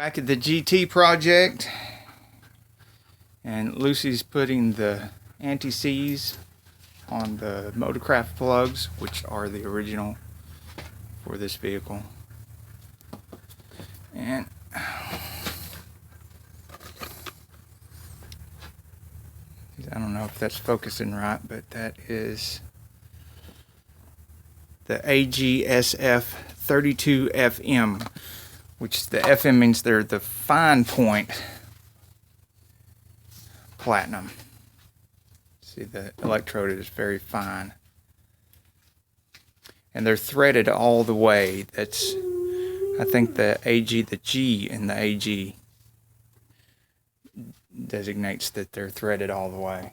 Back at the GT project, and Lucy's putting the anti-seize on the motorcraft plugs, which are the original for this vehicle. And I don't know if that's focusing right, but that is the AGSF 32FM, which the FM means they're the fine point platinum. See, the electrode is very fine. And they're threaded all the way. That's, I think the G in the AG designates that they're threaded all the way.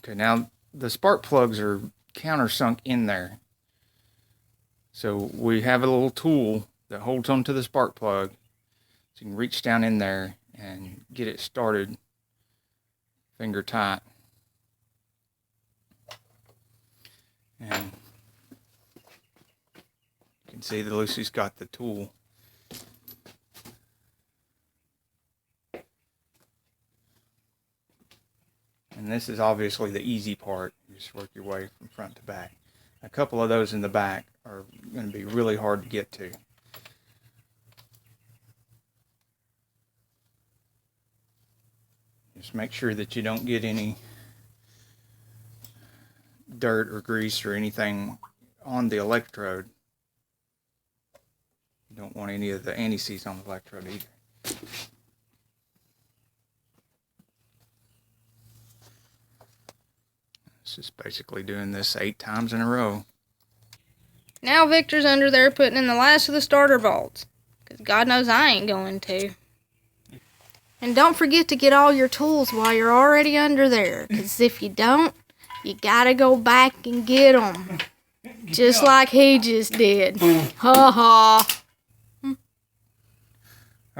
Okay, now the spark plugs are countersunk in there. So we have a little tool that holds onto the spark plug. So you can reach down in there and get it started finger tight. And you can see that Lucy's got the tool. And this is obviously the easy part. You just work your way from front to back. A couple of those in the back are going to be really hard to get to. Just make sure that you don't get any dirt or grease or anything on the electrode. You don't want any of the anti-seize on the electrode either. It's just basically doing this 8 times in a row. Now Victor's under there putting in the last of the starter bolts, because God knows I ain't going to. And don't forget to get all your tools while you're already under there, because if you don't, you gotta go back and get them. Just like he just did. Ha ha.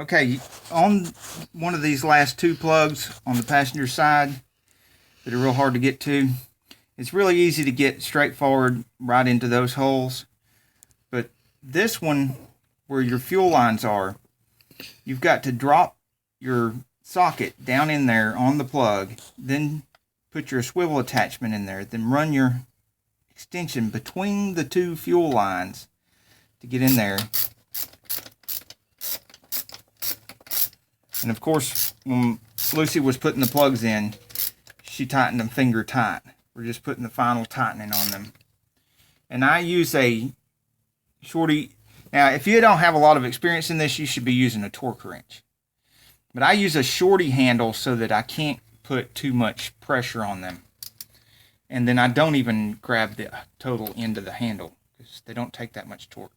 Okay, on one of these last 2 plugs on the passenger side that are real hard to get to, it's really easy to get straightforward right into those holes. But this one, where your fuel lines are, you've got to drop your socket down in there on the plug, then put your swivel attachment in there, then run your extension between the 2 fuel lines to get in there. And of course, when Lucy was putting the plugs in, she tightened them finger tight. We're just putting the final tightening on them. And I use a shorty. Now, if you don't have a lot of experience in this, you should be using a torque wrench. But I use a shorty handle so that I can't put too much pressure on them. And then I don't even grab the total end of the handle, because they don't take that much torque.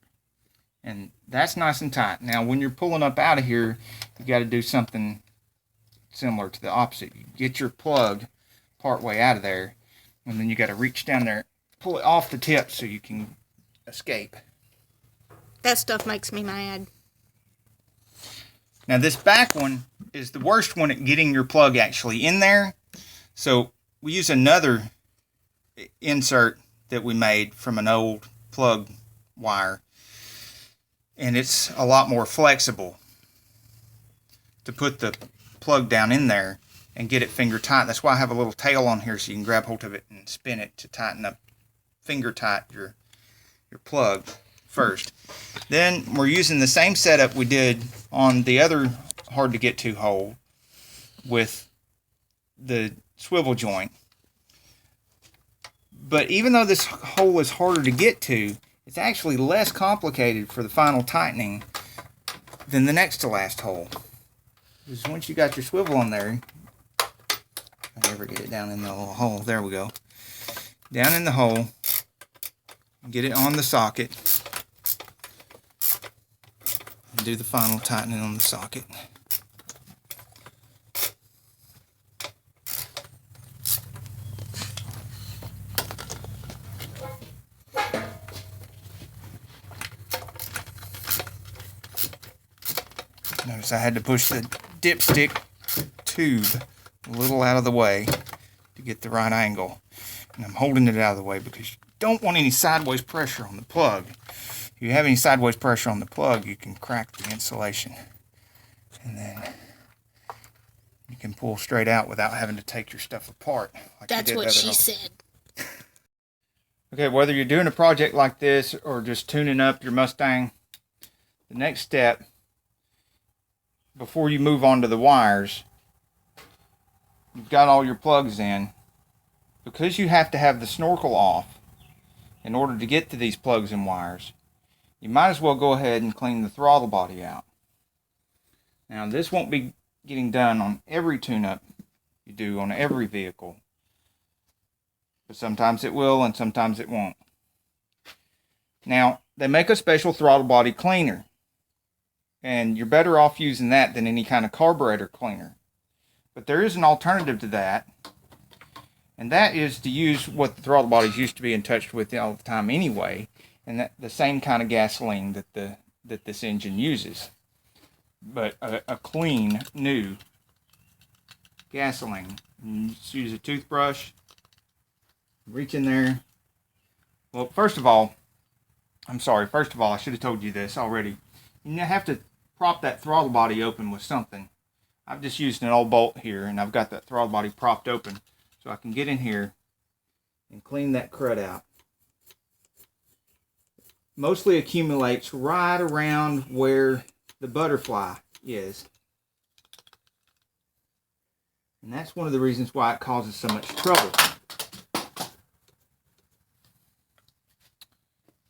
And that's nice and tight. Now, when you're pulling up out of here, you got to do something similar to the opposite. You get your plug part way out of there, and then you got to reach down there, pull it off the tip so you can escape. That stuff makes me mad. Now, this back one is the worst one at getting your plug actually in there. So we use another insert that we made from an old plug wire, and it's a lot more flexible to put the plug down in there and get it finger tight. That's why I have a little tail on here so you can grab hold of it and spin it to tighten up finger tight your plug first. Then we're using the same setup we did on the other hard to get to hole with the swivel joint. But even though this hole is harder to get to, it's actually less complicated for the final tightening than the next to last hole. Because once you got your swivel on there, I never get it down in the little hole. There we go. Down in the hole, get it on the socket, and do the final tightening on the socket. Notice I had to push the dipstick tube a little out of the way to get the right angle. And I'm holding it out of the way because don't want any sideways pressure on the plug. If you have any sideways pressure on the plug, you can crack the insulation. And then you can pull straight out without having to take your stuff apart. Like That's what she said. Okay, whether you're doing a project like this or just tuning up your Mustang, the next step, before you move on to the wires, you've got all your plugs in. Because you have to have the snorkel off in order to get to these plugs and wires, you might as well go ahead and clean the throttle body out. Now, this won't be getting done on every tune-up you do on every vehicle, but sometimes it will and sometimes it won't. Now, they make a special throttle body cleaner, and you're better off using that than any kind of carburetor cleaner. But there is an alternative to that, and that is to use what the throttle bodies used to be in touch with all the time anyway, and that the same kind of gasoline that this engine uses, but a clean new gasoline. And just use a toothbrush, reach in there. Well, first of all, I should have told you this already. You have to prop that throttle body open with something. I've just used an old bolt here, and I've got that throttle body propped open so I can get in here and clean that crud out. Mostly accumulates right around where the butterfly is. And that's one of the reasons why it causes so much trouble.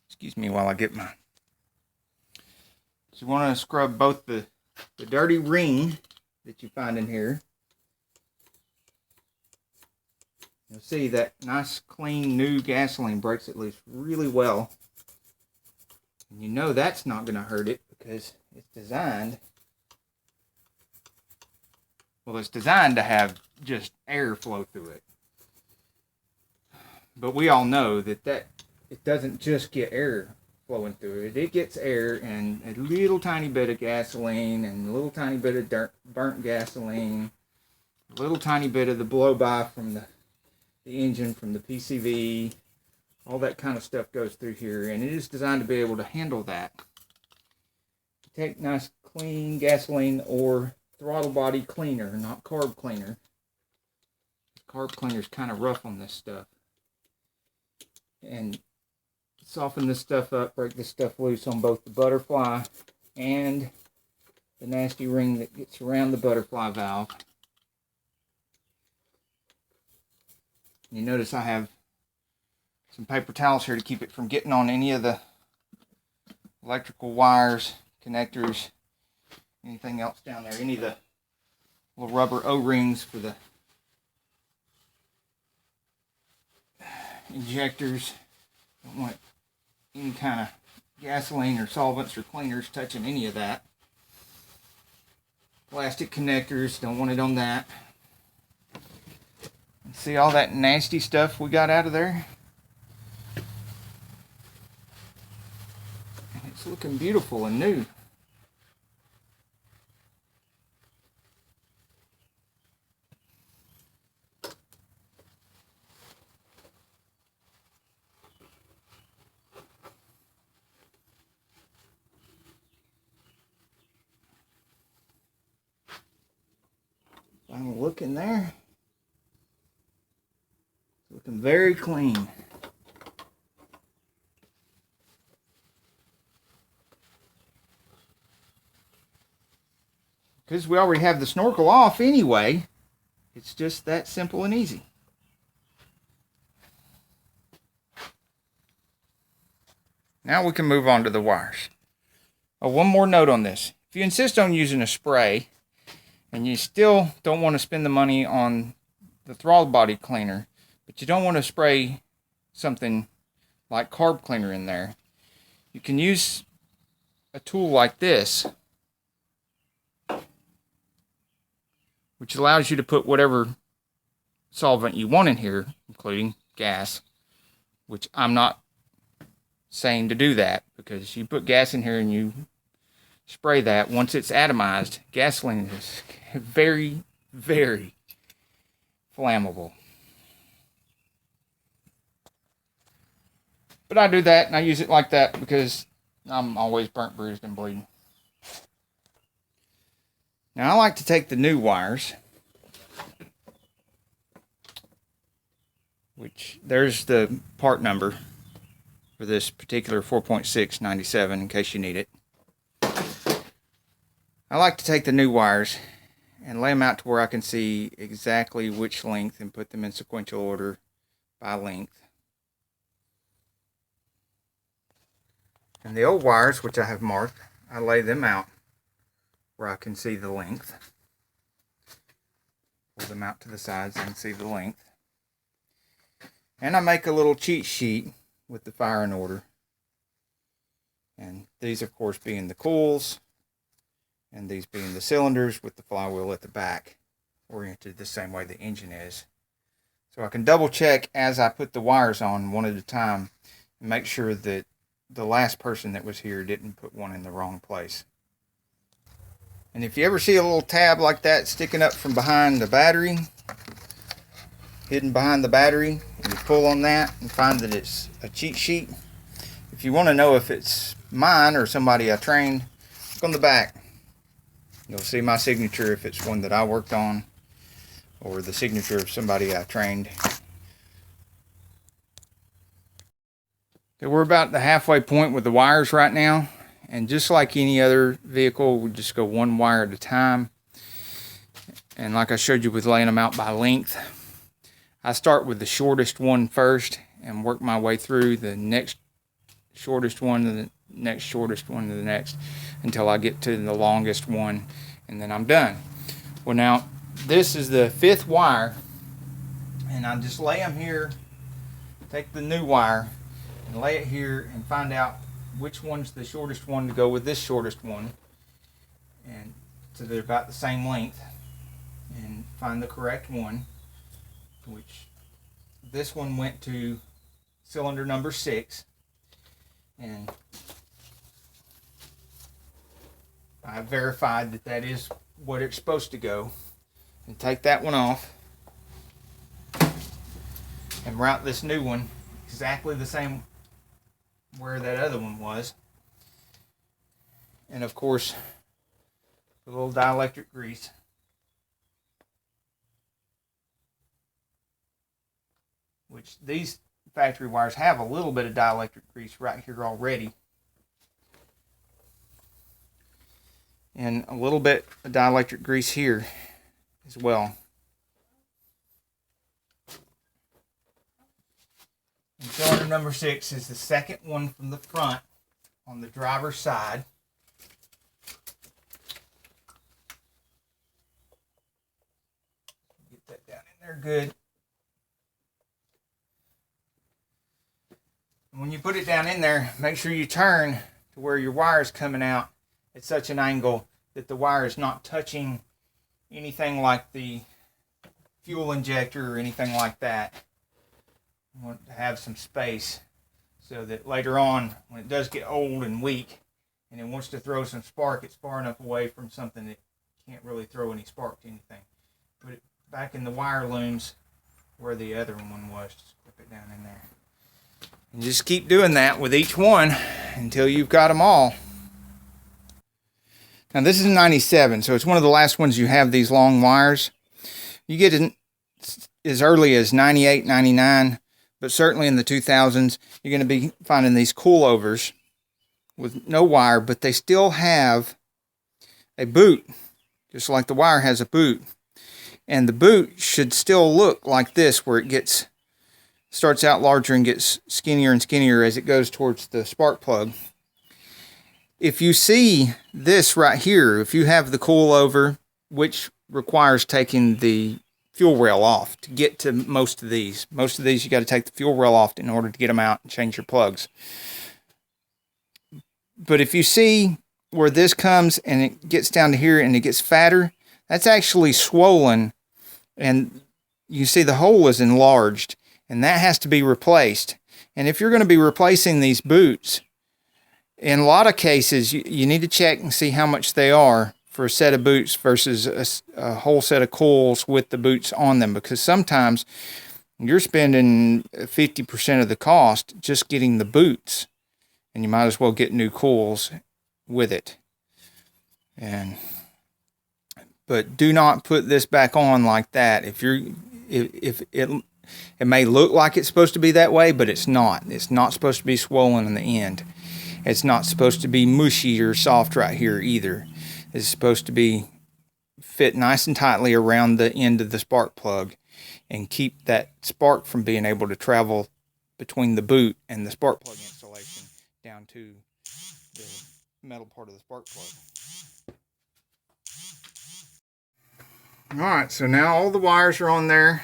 Excuse me while I get my... So you want to scrub both the dirty ring that you find in here. You'll see that nice, clean, new gasoline breaks it loose really well. And you know that's not going to hurt it because it's designed... Well, it's designed to have just air flow through it. But we all know that it doesn't just get air flowing through it. It gets air and a little tiny bit of gasoline and a little tiny bit of burnt gasoline, a little tiny bit of the blow-by from the engine, from the PCV. All that kind of stuff goes through here, and it is designed to be able to handle that. Take nice clean gasoline or throttle body cleaner, not carb cleaner. Carb cleaner is kind of rough on this stuff. And soften this stuff up, break this stuff loose on both the butterfly and the nasty ring that gets around the butterfly valve. You notice I have some paper towels here to keep it from getting on any of the electrical wires, connectors, anything else down there, any of the little rubber O-rings for the injectors. Don't want any kind of gasoline or solvents or cleaners touching any of that. Plastic connectors, don't want it on that. And see all that nasty stuff we got out of there? And it's looking beautiful and new. Final look in there. It's looking very clean. Because we already have the snorkel off anyway, it's just that simple and easy. Now we can move on to the wires. Oh, one more note on this. If you insist on using a spray, and you still don't want to spend the money on the throttle body cleaner, but you don't want to spray something like carb cleaner in there, you can use a tool like this, which allows you to put whatever solvent you want in here, including gas, which I'm not saying to do that, because you put gas in here and you spray that, once it's atomized, gasoline is very, very flammable. But I do that, and I use it like that because I'm always burnt, bruised, and bleeding. Now I like to take the new wires, which there's the part number for this particular 4.697 in case you need it. I like to take the new wires and lay them out to where I can see exactly which length and put them in sequential order by length. And the old wires, which I have marked, I lay them out where I can see the length. Pull them out to the sides and see the length. And I make a little cheat sheet with the firing order. And these, of course, being the coils, and these being the cylinders with the flywheel at the back, oriented the same way the engine is. So I can double check as I put the wires on one at a time and make sure that the last person that was here didn't put one in the wrong place. And if you ever see a little tab like that sticking up from behind the battery, hidden behind the battery, and you pull on that and find that it's a cheat sheet, if you want to know if it's mine or somebody I trained, look on the back. You'll see my signature if it's one that I worked on, or the signature of somebody I trained. So we're about the halfway point with the wires right now. And just like any other vehicle, we just go one wire at a time. And like I showed you with laying them out by length, I start with the shortest one first and work my way through the next shortest one to the next shortest one to the next until I get to the longest one, and then I'm done. Well, now this is the 5th wire, and I just lay them here, take the new wire and lay it here and find out which one's the shortest one to go with this shortest one, and so they're about the same length, and find the correct one, which this one went to cylinder number 6, and I verified that that is what it's supposed to go, and take that one off and route this new one exactly the same where that other one was. And of course, the little dielectric grease. Which these factory wires have a little bit of dielectric grease right here already. And a little bit of dielectric grease here as well. And cylinder number 6 is the second one from the front on the driver's side. Get that down in there good. And when you put it down in there, make sure you turn to where your wire is coming out at such an angle that the wire is not touching anything like the fuel injector or anything like that. You want to have some space so that later on, when it does get old and weak and it wants to throw some spark, it's far enough away from something that can't really throw any spark to anything. Put it back in the wire looms where the other one was. Just clip it down in there. And just keep doing that with each one until you've got them all. Now this is 97, so it's one of the last ones you have these long wires. You get in as early as 98, 99, but certainly in the 2000s, you're going to be finding these coilovers with no wire, but they still have a boot, just like the wire has a boot. And the boot should still look like this, where it starts out larger and gets skinnier and skinnier as it goes towards the spark plug. If you see this right here, if you have the coilover, which requires taking the fuel rail off to get to most of these. Most of these you got to take the fuel rail off in order to get them out and change your plugs. But if you see where this comes and it gets down to here and it gets fatter, that's actually swollen, and you see the hole is enlarged, and that has to be replaced. And if you're going to be replacing these boots, in a lot of cases you need to check and see how much they are for a set of boots versus a whole set of coils with the boots on them, because sometimes You're spending 50% of the cost just getting the boots, and you might as well get new coils with it. But do not put this back on like that. If it may look like it's supposed to be that way, but it's not. It's not supposed to be swollen in the end. It's not supposed to be mushy or soft right here either. It's supposed to be fit nice and tightly around the end of the spark plug and keep that spark from being able to travel between the boot and the spark plug installation down to the metal part of the spark plug. Alright, so now all the wires are on there.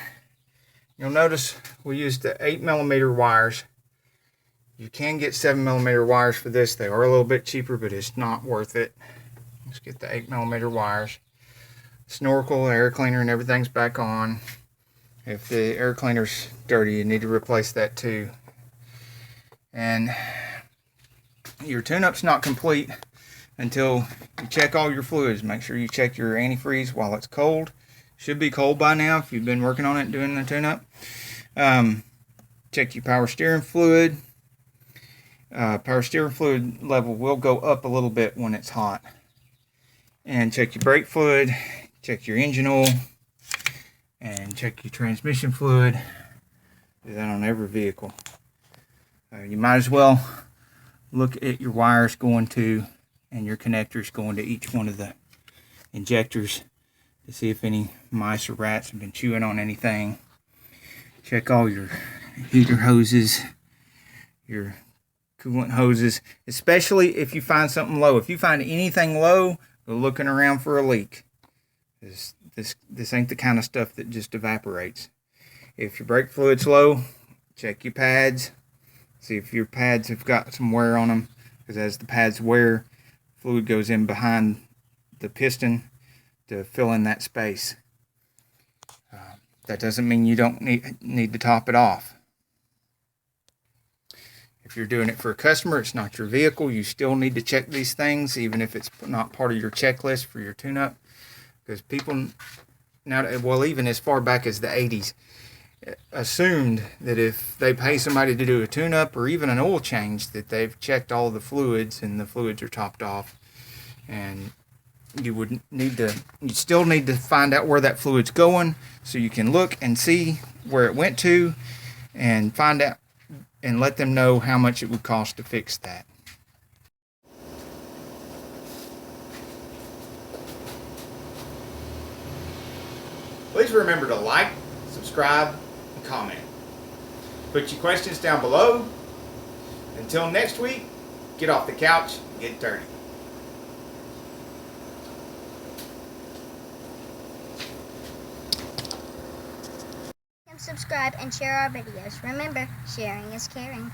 You'll notice we used the 8mm wires. You can get 7mm wires for this. They are a little bit cheaper, but it's not worth it. Let's get the 8mm wires. Snorkel, air cleaner, and everything's back on. If the air cleaner's dirty, you need to replace that too. And your tune-up's not complete until you check all your fluids. Make sure you check your antifreeze while it's cold. Should be cold by now if you've been working on it doing the tune-up. Check your power steering fluid. Power steering fluid level will go up a little bit when it's hot. And check your brake fluid. Check your engine oil. And check your transmission fluid. Do that on every vehicle. You might as well look at your wires going to and your connectors going to each one of the injectors to see if any mice or rats have been chewing on anything. Check all your heater hoses, your coolant hoses, especially if you find something low. If you find anything low, go looking around for a leak. This ain't the kind of stuff that just evaporates. If your brake fluid's low, check your pads. See if your pads have got some wear on them, because as the pads wear, fluid goes in behind the piston to fill in that space. That doesn't mean you don't need to top it off. If you're doing it for a customer, it's not your vehicle, you still need to check these things, even if it's not part of your checklist for your tune-up. Because people now, well, even as far back as the 80s, assumed that if they pay somebody to do a tune-up or even an oil change, that they've checked all the fluids and the fluids are topped off. And you still need to find out where that fluid's going, so you can look and see where it went to and find out and let them know how much it would cost to fix that. Please remember to like, subscribe, and comment. Put your questions down below. Until next week, get off the couch and get dirty. Subscribe and share our videos. Remember, sharing is caring.